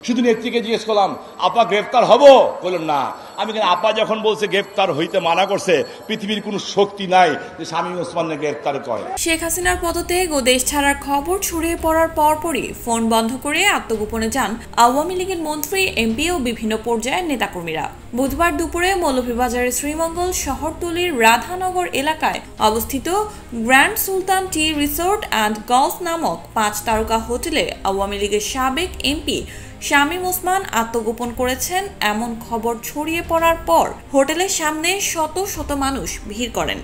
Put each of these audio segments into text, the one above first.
শুধু নেত্রীকে জিজ্ঞেস করলাম, আপা গ্রেফতার হব? বললেন না। আমি আপা যখন বলছে গ্রেফতার হইতে মানা করছে, পৃথিবীর কোনো শক্তি নাই যে শামীম ওসমানকে গ্রেফতার করে। শেখ হাসিনার পদত্যাগ ও দেশ ছাড়ার খবর ছড়িয়ে পড়ার পরপরই ফোন বন্ধ করে আত্মগোপনে যান আওয়ামী লীগের মন্ত্রী, এমপি ও বিভিন্ন পর্যায়ের নেতাকর্মীরা। বুধবার দুপুরে মৌলভীবাজারের শ্রীমঙ্গল শহরতলির রাধানগর এলাকায় অবস্থিত grand Sultan tea resort and golf নামক 5 তারকা হোটেলে আওয়ামী লীগের সাবেক এমপি শামীম ওসমান আত্মগোপন করেছেন এমন খবর ছড়িয়ে পড়ার পর হোটেলের সামনে শত শত মানুষ ভিড় করেন।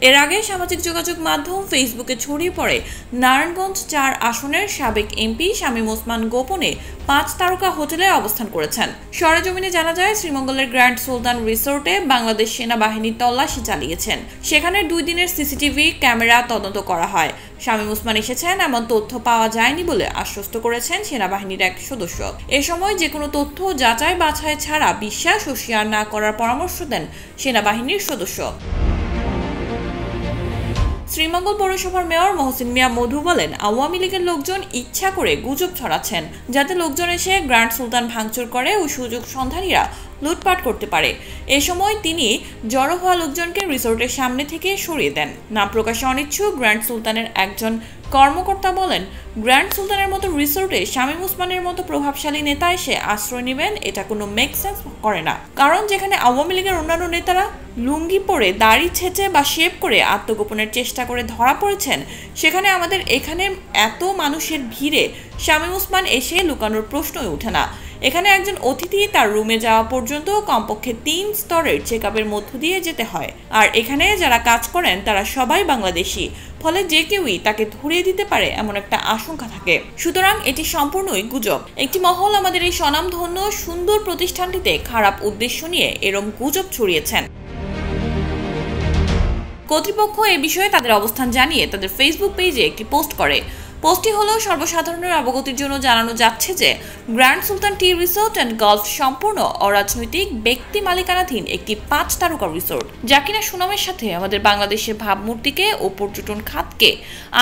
এর আগে সামাজিক যোগাযোগ মাধ্যম ফেসবুকে ছড়িয়ে পড়ে নারায়ণগঞ্জ 4 আসনের সাবেক এমপি শামীম ওসমান গোপনে 5 তারকা হোটেলে অবস্থান করেছেন। সরেজমিনে জানা যায়, শ্রীমঙ্গলের গ্র্যান্ড সুলতান রিসোর্টে বাংলাদেশ সেনাবাহিনী তল্লাশি চালিয়েছেন। সেখানে 2 দিনের সিসিটিভি ক্যামেরা তদন্ত করা হয়। শামীম ওসমান এসেছেন এমন তথ্য পাওয়া যায়নি বলে আশ্বস্ত করেছেন সেনাবাহিনীর এক সদস্য। এ সময় যে কোনো তথ্য যাচাই বাছাই ছাড়া বিশ্বাস ও শেয়ার না করার পরামর্শ দেন সেনাবাহিনীর সদস্য। শ্রীমঙ্গল পৌরসভার মেয়র মহসিন মিয়া মধু বলেন, আওয়ামী লীগের লোকজন ইচ্ছা করে গুজব ছড়াচ্ছেন যাতে লোকজন এসে গ্র্যান্ড সুলতান ভাঙচুর করে ও সুযোগ সন্ধানীরা লুটপাট করতে পারে। এ সময় তিনি জড়ো হওয়া লোকজনকে রিসোর্টের সামনে থেকে সরিয়ে দেন। নাম প্রকাশে অনিচ্ছুক গ্র্যান্ড সুলতানের একজন কর্মকর্তা বলেন, গ্র্যান্ড সুলতানের মতো রিসোর্টে শামীম ওসমানের মতো প্রভাবশালী নেতা এসে আশ্রয় নেবেন, এটা কোনো মেক সেন্স করে না। কারণ যেখানে আওয়ামী লীগের অন্যান্য নেতারা লুঙ্গি পরে দাড়ি ছেঁচে বা শেভ করে আত্মগোপনের চেষ্টা করে ধরা পড়েছেন, সেখানে আমাদের এখানে এত মানুষের ভিড়ে শামীম ওসমান এসে লুকানোর প্রশ্নই ওঠে না। এখানে একজন অতিথি তার রুমে যাওয়া পর্যন্ত কমপক্ষে 3 স্তরের চেকআপের মধ্য দিয়ে যেতে হয়। আর এখানে যারা কাজ করেন তারা সবাই বাংলাদেশি, ফলে যে কেউই তাকে ধরিয়ে দিতে পারে এমন একটা আশঙ্কা থাকে। সুতরাং এটি সম্পূর্ণই গুজব। একটি মহল আমাদের এই স্বনামধন্য সুন্দর প্রতিষ্ঠানটিতে খারাপ উদ্দেশ্য নিয়ে এরম গুজব ছড়িয়েছেন। কর্তৃপক্ষ এ বিষয়ে তাদের অবস্থান জানিয়ে তাদের ফেসবুক পেজে একটি পোস্ট করে। পোস্টটি হলো সর্বসাধারণের অবগতির জন্য জানানো যাচ্ছে যে grand Sultan tea resort and golf সম্পূর্ণ অরাজনৈতিক ব্যক্তি মালিকানাধীন একটি 5 তারকা রিসোর্ট, যা কিনা সুনামের সাথে আমাদের বাংলাদেশের ভাবমূর্তিকে ও পর্যটন খাতকে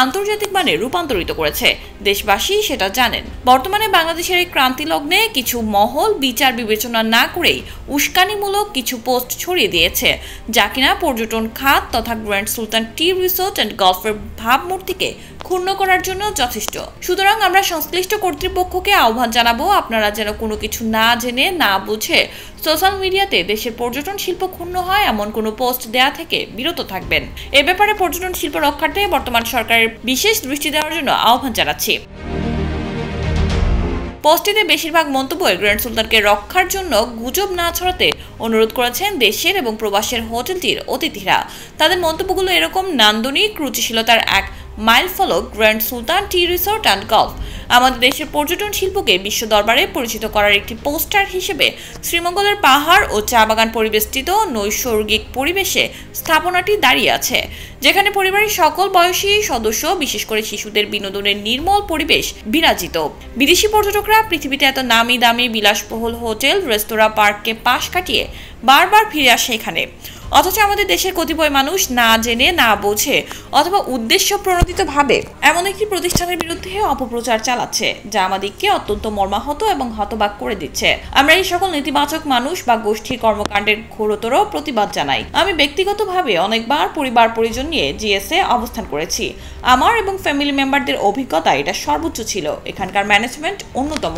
আন্তর্জাতিক মানে রূপান্তরিত করেছে। দেশবাসী সেটা জানেন। বর্তমানে বাংলাদেশের এই ক্রান্তি লগ্নে কিছু মহল বিচার বিবেচনা না করেই উস্কানিমূলক কিছু পোস্ট ছড়িয়ে দিয়েছে, যা কিনা পর্যটন খাত তথা grand Sultan tea resort and গলফের ভাবমূর্তিকে ক্ষুণ্ণ করার জন্য যথেষ্ট। সুতরাং আমরা সংশ্লিষ্ট কর্তৃপক্ষকে আহ্বান জানাবো, আপনারা যেন কোনো কিছু না জেনে না বুঝে সোশ্যাল মিডিয়াতে দেশের পর্যটন শিল্প ক্ষুণ্ণ হয় এমন কোনো পোস্ট দেয়া থেকে বিরত থাকবেন। এ ব্যাপারে পর্যটন শিল্প রক্ষার্থে বর্তমান সরকারের বিশেষ দৃষ্টি দেওয়ার জন্য আহ্বান জানাচ্ছি। পোস্টটিতে বেশিরভাগ মন্তব্য গ্র্যান্ড সুলতানকে রক্ষার জন্য গুজব না ছড়াতে অনুরোধ করেছেন দেশের এবং প্রবাসের হোটেলটির অতিথিরা। তাদের মন্তব্যগুলো এরকম: নান্দনিক রুচিশীলতার এক মাইলফলক grand Sultan tea resort and golf আমাদের দেশের পর্যটন শিল্পকে বিশ্ব দরবারে পরিচিত করার একটি পোস্টার হিসেবে শ্রীমঙ্গলের পাহাড় ও চা বাগান পরিবেষ্টিত নৈসর্গিক পরিবেশে স্থাপনাটি দাঁড়িয়ে আছে, যেখানে পরিবারের সকল বয়সী সদস্য, বিশেষ করে শিশুদের বিনোদনের নির্মল পরিবেশ বিরাজিত। বিদেশি পর্যটকরা পৃথিবীতে এত নামি দামি বিলাসবহুল হোটেল, রেস্তোরাঁ, পার্ককে পাশ কাটিয়ে বারবার ফিরে আসে এখানে, অথচ আমাদের দেশের কতিপয় মানুষ না জেনে না বোঝে অথবা উদ্দেশ্য প্রণোদিতভাবে এমন একটি প্রতিষ্ঠানের বিরুদ্ধে অপপ্রচার চালাচ্ছে, যা আমাদেরকে অত্যন্ত মর্মাহত এবং হতবাক করে দিচ্ছে। আমরা এই সকল নেতিবাচক মানুষ বা গোষ্ঠীর কর্মকাণ্ডের ঘোরতর প্রতিবাদ জানাই। আমি ব্যক্তিগতভাবে অনেকবার পরিবার পরিজন নিয়ে জিএসএ অবস্থান করেছি। আমার এবং ফ্যামিলি মেম্বারদের অভিজ্ঞতা এটা সর্বোচ্চ ছিল। এখানকার ম্যানেজমেন্ট অন্যতম।